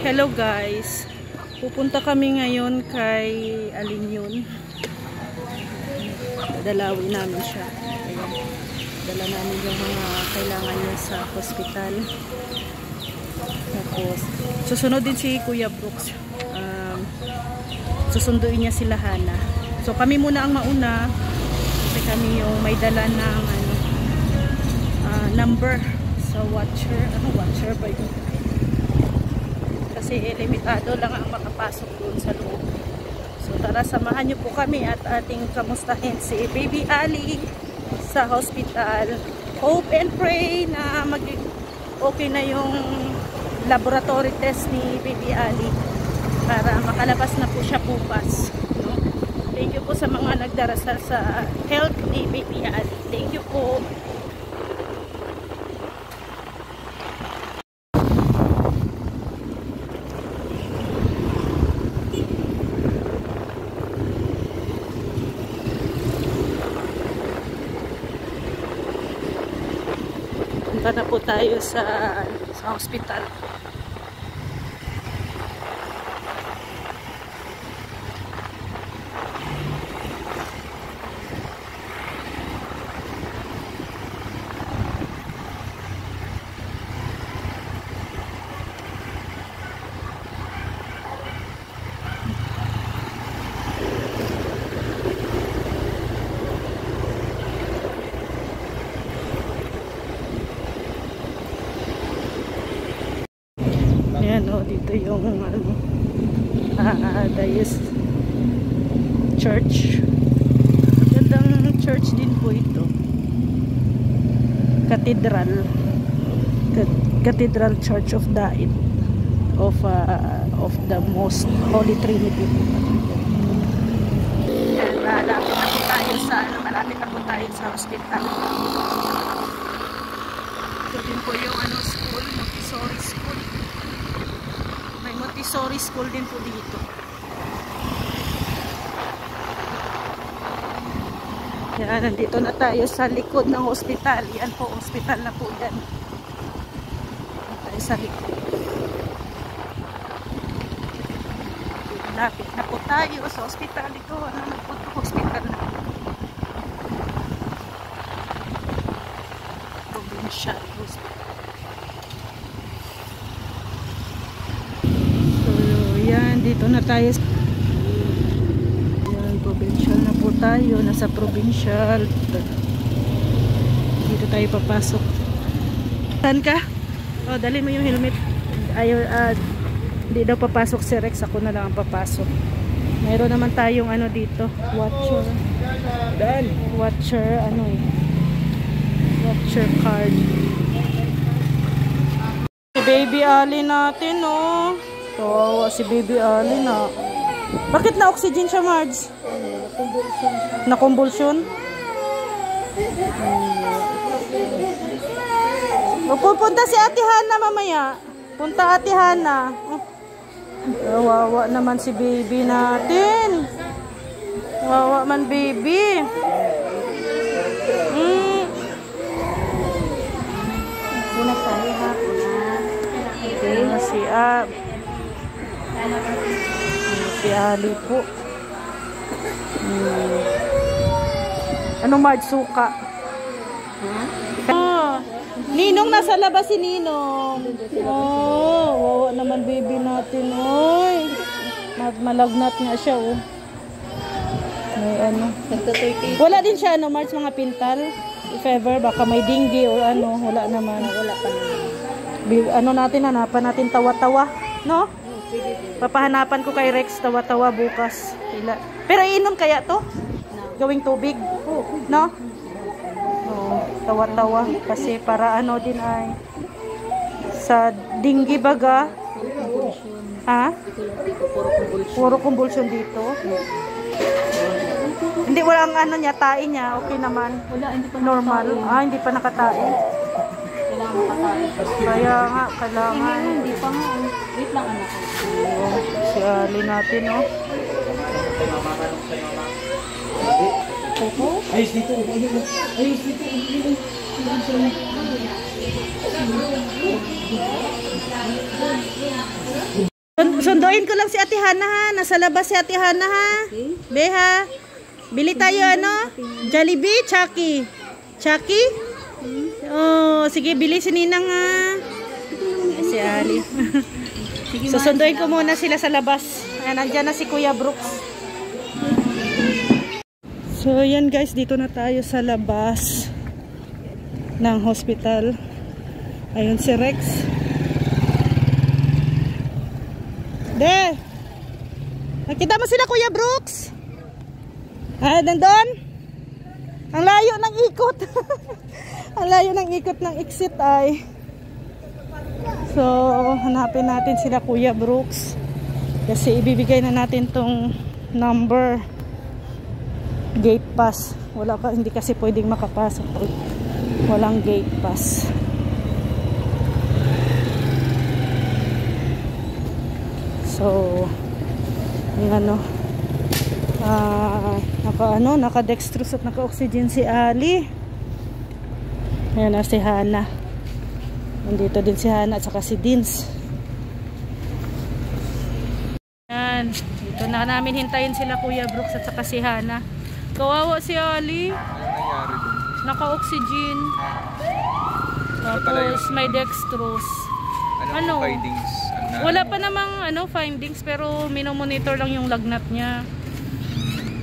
Hello guys, pupunta kami ngayon kay Alin yun. Dalawin namin siya. Ayan. Dala namin yung mga kailangan niya sa hospital. Tapos susunod din si Kuya Brooks. Susunduin niya si Hana. So kami muna ang mauna kasi kami yung may dala ng number sa watcher. Watcher ba yun? Kasi limitado lang ang makapasok doon sa loob. So tara, samahan niyo po kami at ating kamustahin si Baby Ali sa hospital. Hope and pray na okay na yung laboratory test ni Baby Ali para makalabas na po siya bukas. No? Thank you po sa mga nagdarasal sa health ni Baby Ali. Thank you po. Punta na po tayo sa hospital. Ayan o, dito yung Diocese Church. Magandang church din po ito. Cathedral Church of the Most Holy Trinity. Malapit na po tayo sa hospital. Ito din po yung school, Montessori School. Montessori school din po dito. Yan, nandito na tayo sa likod ng hospital. Yan po, hospital na po yan. Tayo sa likod. Lapit na po tayo sa hospital. Ito, ano na po ito? Hospital na. Provincial hospital. Dito na tayo. Ayan, provincial na po tayo. Nasa provincial. Dito tayo papasok. Saan ka? Oh, dali mo yung helmet. Ayaw, hindi daw papasok si Rex. Ako na lang ang papasok. Mayroon naman tayong dito. Watcher. Watcher, watcher card. Si Baby Ali natin, oh. Kawawa si Baby Ali na. Bakit na oxygen siya, Marge? Na-convulsion? Pupunta si Ate Hana mamaya. Punta Ate Hana. Kawawa naman si Baby natin. Kawawa man Baby. Bunak tayo ha. Okay. Si Si Ali po. Ano Marge, suka? Ninong nasa labas si Ninong. Wawa naman Baby natin. Oy. Malagnat nga siya, oh. May wala din siya Marge, mga pintal. If ever baka may dengue or wala naman. Wala pa naman. Natin hanapan natin tawa-tawa, no? Papahanapan ko kay Rex tawa-tawa bukas. Pero iinom kaya to? Gawing tubig? No? Tawa-tawa. Kasi para din ay sa dinggi baga. Ha? Puro convulsion dito. Hindi, walang tae niya. Okay naman. Normal. Hindi pa nakatain. Kaya nga, kailangan. Hindi pa nga. Wait lang, anak. Si Ali natin, oh. Ayos dito. Ayos dito. Sunduin ko lang si Ate Hana ha. Nasa labas si Ate Hana ha. Beha. Bili tayo ano? Jollibee, Chucky. Chucky? Oh, sige bili si Ninang ha. Si Ali. Susunduin ko muna sila sa labas. Ayan, nandyan na si Kuya Brooks. So yan guys, dito na tayo sa labas ng hospital. Ayun si Rex. Nakita mo sila Kuya Brooks? Nandun? Ang layo ng ikot. Ang layo ng ikot ng exit ay. So, hanapin natin sila Kuya Brooks. Kasi ibibigay na natin tong number. Gate pass. Wala pa, hindi kasi pwedeng makapasok. Walang gate pass. So, yung naka-dextrose at naka-oxygen si Ali. Ayan na si Hana. Nandito din si Hana at saka si Dins. Ayan, dito na namin hintayin sila Kuya Brooks at saka si Hana. Kawawa si Ali. Naka-oxygen. Tapos may dextrose. Ano? Findings? Wala pa namang findings pero minomonitor lang yung lagnat niya.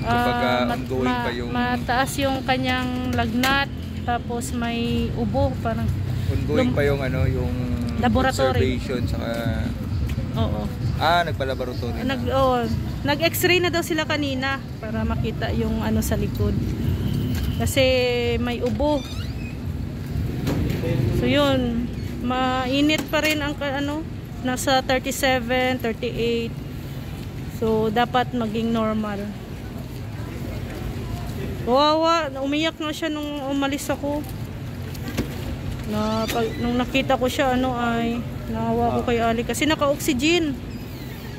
Ongoing pa yung... Mataas yung kanyang lagnat, tapos may ubo parang. Ongoing pa yung yung laboratory. Observation saka... Oo. Nagpa-laboratory na. Nag-x-ray na daw sila kanina para makita yung sa likod. Kasi may ubo. So yun, mainit pa rin ang nasa 37, 38. So dapat maging normal. Wawa, umiyak na siya nung umalis ako. Nung nakita ko siya ay nahawa ko kay Ali kasi naka-oxygen.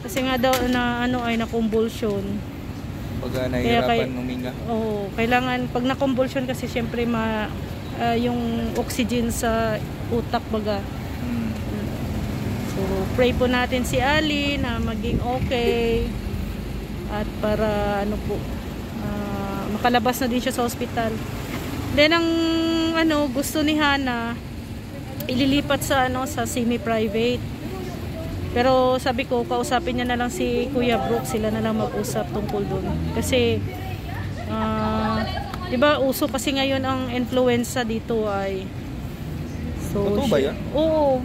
Kasi nga daw na-convulsion. Pag nahihirapan huminga. Oo, kailangan pag na-convulsion kasi syempre yung oxygen sa utak baga. So, pray po natin si Ali na maging okay at para makalabas na din siya sa hospital. Then ang gusto ni Hana ililipat sa sa semi-private. Pero sabi ko kausapin niya na lang si Kuya Brooks, sila na lang mag-usap tungkol doon. Kasi 'di ba uso kasi ngayon ang influenza dito ay. So, totoo ba yan? Oo.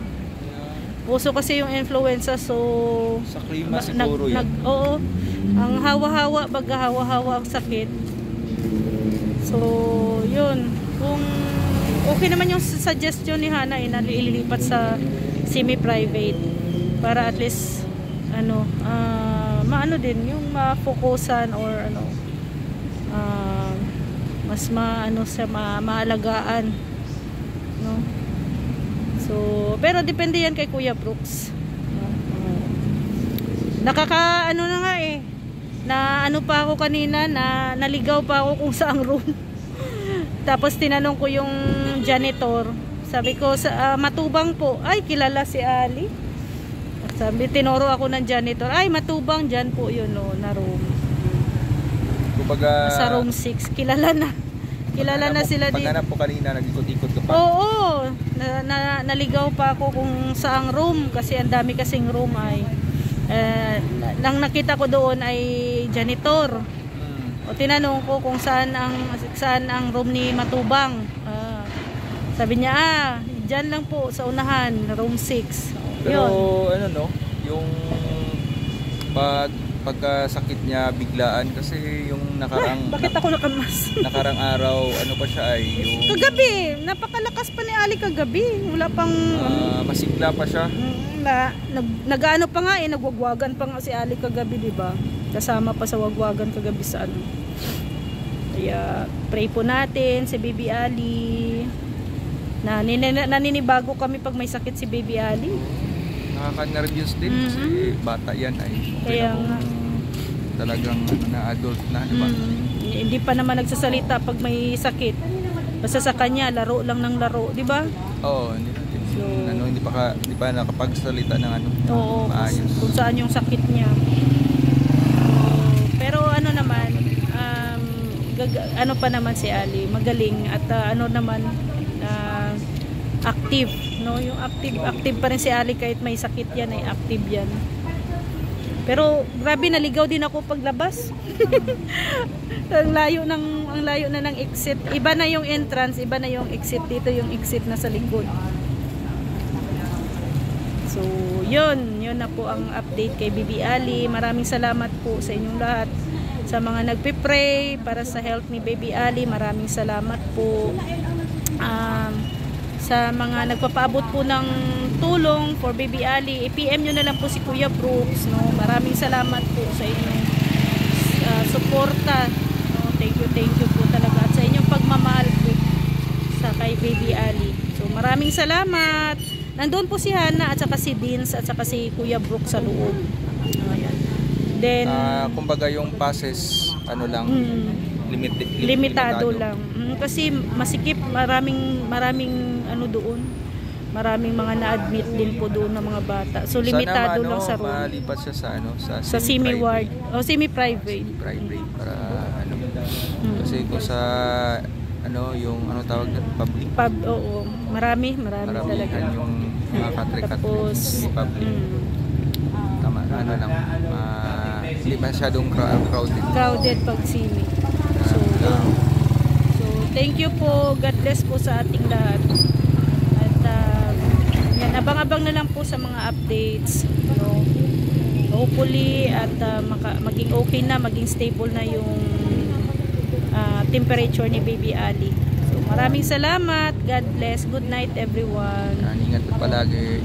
Uso kasi yung influenza, so sa klima siguro yan. Oo. Ang hawa-hawa, hawa-hawa ang sakit. So, yun. Kung okay naman yung suggestion ni Hana, ililipat sa semi-private para at least maano din yung ma-focusan or mas maalagaan, no? So, pero depende yan kay Kuya Brooks. Na nga na pa ako kanina, na naligaw pa ako kung saang room. Tapos tinanong ko yung janitor. Sabi ko, Matubang po. Ay, kilala si Ali. Sabi, tinuro ako ng janitor. Ay, Matubang, dyan po yun na room. Kumbaga, sa room 6. Kilala na. Kilala na sila dito. Paghanap po kanina, nag-ikot-ikot ka pa? Oo. Naligaw pa ako kung saang room. Kasi ang dami kasing room ay. Nang nakita ko doon ay janitor. O tinanong ko kung saan ang room ni Matubang. Sabi niya, dyan lang po sa unahan, room 6. Pero yung pagkasakit niya biglaan kasi yung bakit ako nakamas? nakarang araw pa siya ay yung kagabi, napakalakas pa ni Ali kagabi. Wala pang masigla pa siya. Nag-ano pa nga nagwagwagan pa nga si Ali kagabi, di ba? Kasama pa sa wagwagan kagabi sa Kaya pray po natin si Baby Ali. Naninibago kami pag may sakit si Baby Ali. Nakaka-nervous din kasi bata yan ay kaya nga talagang na adult na, di ba? Hindi pa naman nagsasalita pag may sakit. Basta sa kanya laro lang ng laro, di ba? Oo, So, hindi pa nakapagsalita ng oo, maayos. kung saan yung sakit niya. Pero ano naman, ano pa naman si Ali, magaling at active, no? Yung active pa rin si Ali kahit may sakit yan, ay active yan. Pero grabe, naligaw din ako paglabas. ang layo na ng exit. Iba na yung entrance, iba na yung exit. Dito yung exit na sa likod. So, yun na po ang update kay Baby Ali. Maraming salamat po sa inyong lahat. Sa mga nagpe-pray para sa health ni Baby Ali, maraming salamat po. Sa mga nagpapaabot po ng tulong for Baby Ali, i-PM nyo na lang po si Kuya Brooks, no? Maraming salamat po sa inyong suporta, no? Thank you po talaga at sa inyong pagmamahal po sa kay Baby Ali. So maraming salamat. Nandun po si Hana at saka si Dins at saka si Kuya Brooks sa loob. Ayan. Then kumbaga yung passes limitado lang. Kasi masikip, maraming doon. Maraming mga na-admit din po doon ng mga bata. So limitado lang sa room. Malipat siya sa semi-ward o semi-private. Semi-private para kasi kung sa yung tawag na public. Oo, marami talaga. Yung makatrikat Tapos public. Tama, hindi masyadong crowded pag semi. So thank you po. God bless po sa ating lahat. At yan, abang-abang na lang po sa mga updates. No? Hopefully at maging okay na, maging stable na yung temperature ni Baby Ali. So maraming salamat. God bless. Good night everyone. Ingat palagi.